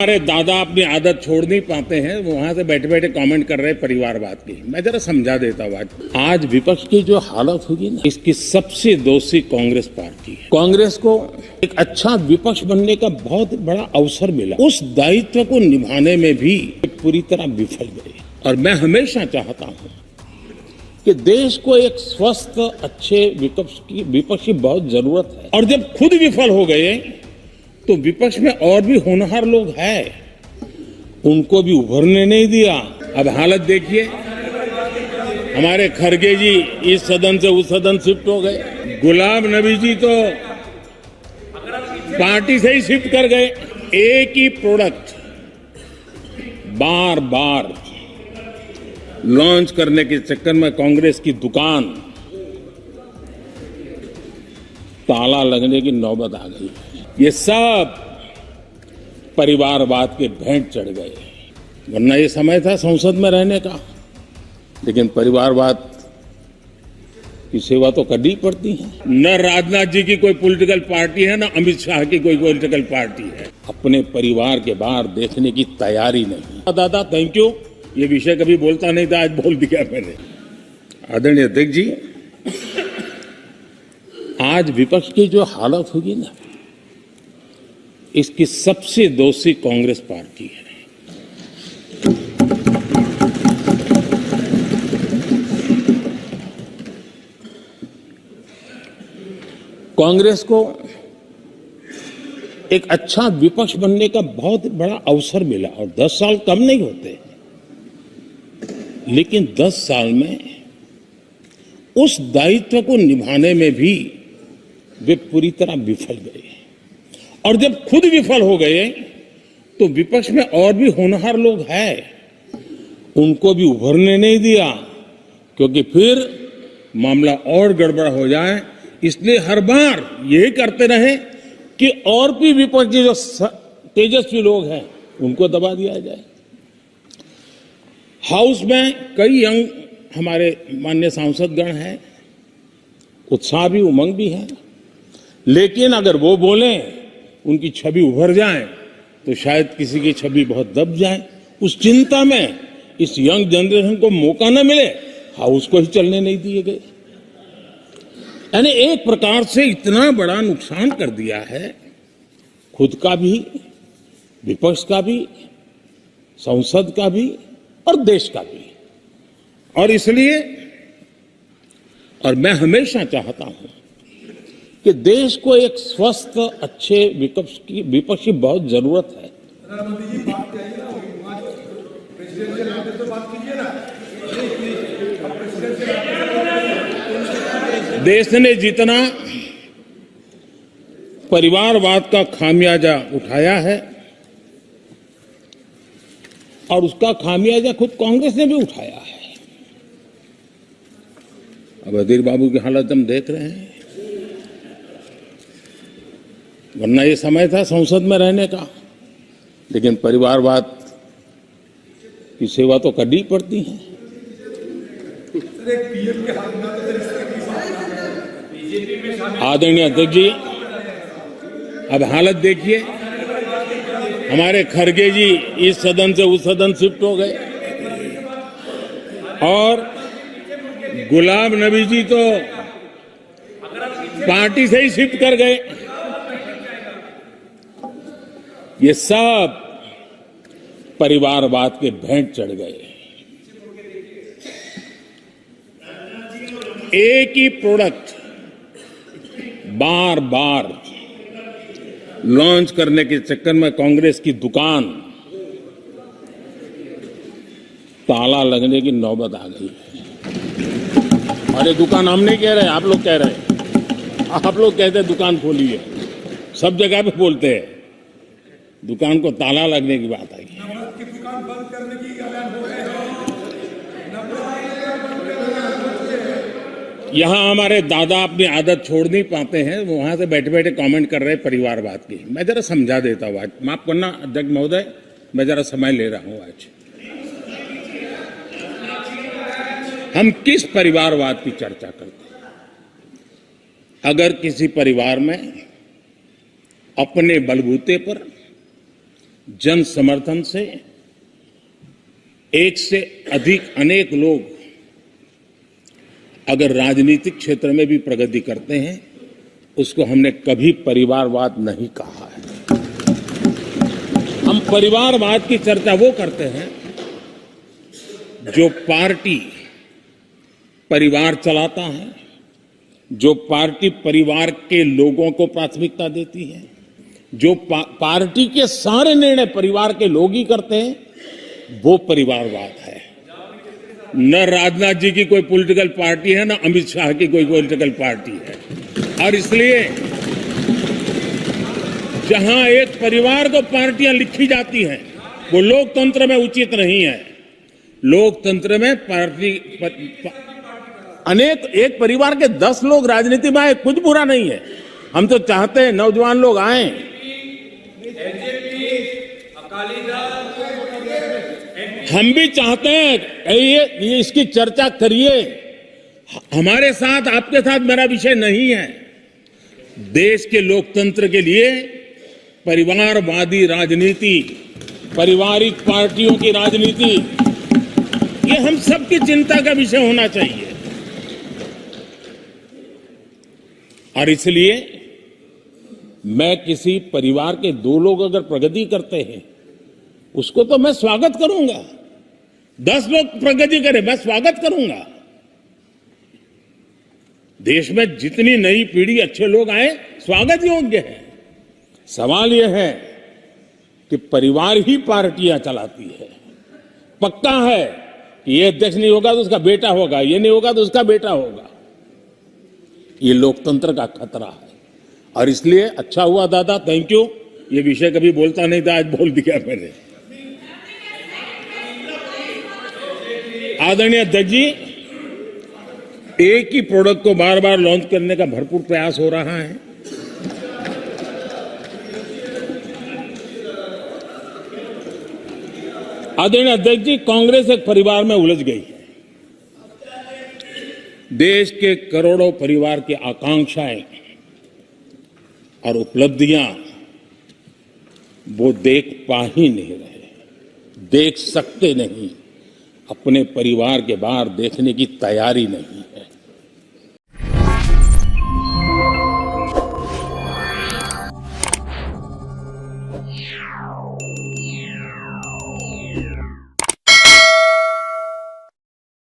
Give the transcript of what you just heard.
हमारे दादा अपनी आदत छोड़ नहीं पाते हैं, वो वहां से बैठे बैठे कमेंट कर रहे हैं परिवारवाद की। मैं जरा समझा देता हूँ। आज विपक्ष की जो हालत होगी ना, इसकी सबसे दोषी कांग्रेस पार्टी है। कांग्रेस को एक अच्छा विपक्ष बनने का बहुत बड़ा अवसर मिला, उस दायित्व को निभाने में भी पूरी तरह विफल गए। और मैं हमेशा चाहता हूँ कि देश को एक स्वस्थ अच्छे विपक्ष की बहुत जरूरत है। और जब खुद विफल हो गए तो विपक्ष में और भी होनहार लोग हैं, उनको भी उभरने नहीं दिया। अब हालत देखिए, हमारे खरगे जी इस सदन से उस सदन शिफ्ट हो गए। गुलाम नबी जी तो पार्टी से ही शिफ्ट कर गए। एक ही प्रोडक्ट बार बार लॉन्च करने के चक्कर में कांग्रेस की दुकान ताला लगने की नौबत आ गई। ये सब परिवारवाद के भेंट चढ़ गए। वरना ये समय था संसद में रहने का, लेकिन परिवारवाद की सेवा तो करनी पड़ती है। न राजनाथ जी की कोई पॉलिटिकल पार्टी है, न अमित शाह की कोई पॉलिटिकल पार्टी है। अपने परिवार के बाहर देखने की तैयारी नहीं। दादा थैंक यू, ये विषय कभी बोलता नहीं था, आज बोल दिया मैंने। आदरणीय अध्यक्ष जी, आज विपक्ष की जो हालत होगी ना, इसकी सबसे दोषी कांग्रेस पार्टी है। कांग्रेस को एक अच्छा विपक्ष बनने का बहुत बड़ा अवसर मिला, और 10 साल कम नहीं होते, लेकिन 10 साल में उस दायित्व को निभाने में भी वे पूरी तरह विफल गए। और जब खुद विफल हो गए तो विपक्ष में और भी होनहार लोग हैं, उनको भी उभरने नहीं दिया, क्योंकि फिर मामला और गड़बड़ हो जाए। इसलिए हर बार यही करते रहे कि और भी विपक्ष के जो तेजस्वी लोग हैं उनको दबा दिया जाए। हाउस में कई यंग हमारे माननीय सांसदगण हैं, उत्साह भी उमंग भी है, लेकिन अगर वो बोलें, उनकी छवि उभर जाए, तो शायद किसी की छवि बहुत दब जाए। उस चिंता में इस यंग जनरेशन को मौका न मिले, हाउस को ही चलने नहीं दिए गए। यानी एक प्रकार से इतना बड़ा नुकसान कर दिया है, खुद का भी, विपक्ष का भी, संसद का भी और देश का भी। और इसलिए, और मैं हमेशा चाहता हूं कि देश को एक स्वस्थ अच्छे विपक्ष की बहुत जरूरत है। देश ने जितना परिवारवाद का खामियाजा उठाया है, और उसका खामियाजा खुद कांग्रेस ने भी उठाया है। अब अधीर बाबू की हालत हम देख रहे हैं। वरना ये समय था संसद में रहने का, लेकिन परिवारवाद की सेवा तो करनी पड़ती है। आदरणीय अध्यक्ष जी, अब हालत देखिए, हमारे खरगे जी इस सदन से उस सदन शिफ्ट हो गए। और गुलाम नबी जी तो पार्टी से ही शिफ्ट कर गए। ये सब परिवारवाद के भेंट चढ़ गए। एक ही प्रोडक्ट बार बार लॉन्च करने के चक्कर में कांग्रेस की दुकान ताला लगने की नौबत आ गई है। और ये दुकान हम नहीं कह रहे, आप लोग कह रहे हैं। आप लोग कहते हैं दुकान खोली है, सब जगह पे बोलते हैं, दुकान को ताला लगने की बात आई। दुकान बंद करने की ऐलान हो रहे हैं। यहां हमारे दादा अपनी आदत छोड़ नहीं पाते हैं, वो वहां से बैठे बैठे कमेंट कर रहे हैं परिवारवाद की। मैं जरा समझा देता हूं। आज माफ करना अध्यक्ष महोदय, मैं जरा समय ले रहा हूं। आज हम किस परिवारवाद की चर्चा करते हैं? अगर किसी परिवार में अपने बलबूते पर जन समर्थन से एक से अधिक अनेक लोग अगर राजनीतिक क्षेत्र में भी प्रगति करते हैं, उसको हमने कभी परिवारवाद नहीं कहा है। हम परिवारवाद की चर्चा वो करते हैं जो पार्टी परिवार चलाता है, जो पार्टी परिवार के लोगों को प्राथमिकता देती है, जो पार्टी के सारे निर्णय परिवार के लोग ही करते हैं, वो परिवारवाद है। न राजनाथ जी की कोई पॉलिटिकल पार्टी है, न अमित शाह की कोई पॉलिटिकल पार्टी है। और इसलिए जहां एक परिवार को पार्टियां लिखी जाती हैं, वो लोकतंत्र में उचित नहीं है। लोकतंत्र में पार्टी अनेक एक परिवार के 10 लोग राजनीति में आए, कुछ बुरा नहीं है। हम तो चाहते हैं नौजवान लोग आए। हम भी चाहते हैं ये इसकी चर्चा करिए। हमारे साथ आपके साथ मेरा विषय नहीं है। देश के लोकतंत्र के लिए परिवारवादी राजनीति, पारिवारिक पार्टियों की राजनीति, ये हम सबकी चिंता का विषय होना चाहिए। और इसलिए मैं किसी परिवार के 2 लोग अगर प्रगति करते हैं, उसको तो मैं स्वागत करूंगा। 10 लोग प्रगति करें, मैं स्वागत करूंगा। देश में जितनी नई पीढ़ी अच्छे लोग आए, स्वागत योग्य है। सवाल यह है कि परिवार ही पार्टियां चलाती है। पक्का है कि ये अध्यक्ष नहीं होगा तो उसका बेटा होगा, ये नहीं होगा तो उसका बेटा होगा। ये लोकतंत्र का खतरा है। और इसलिए अच्छा हुआ दादा, थैंक यू। ये विषय कभी बोलता नहीं था, आज बोल दिया मैंने। आदरणीय अध्यक्ष जी, एक ही प्रोडक्ट को बार बार लॉन्च करने का भरपूर प्रयास हो रहा है। आदरणीय अध्यक्ष जी, कांग्रेस एक परिवार में उलझ गई है। देश के करोड़ों परिवार की आकांक्षाएं और उपलब्धियां वो देख पा ही नहीं रहे, देख सकते नहीं। अपने परिवार के बाहर देखने की तैयारी नहीं है।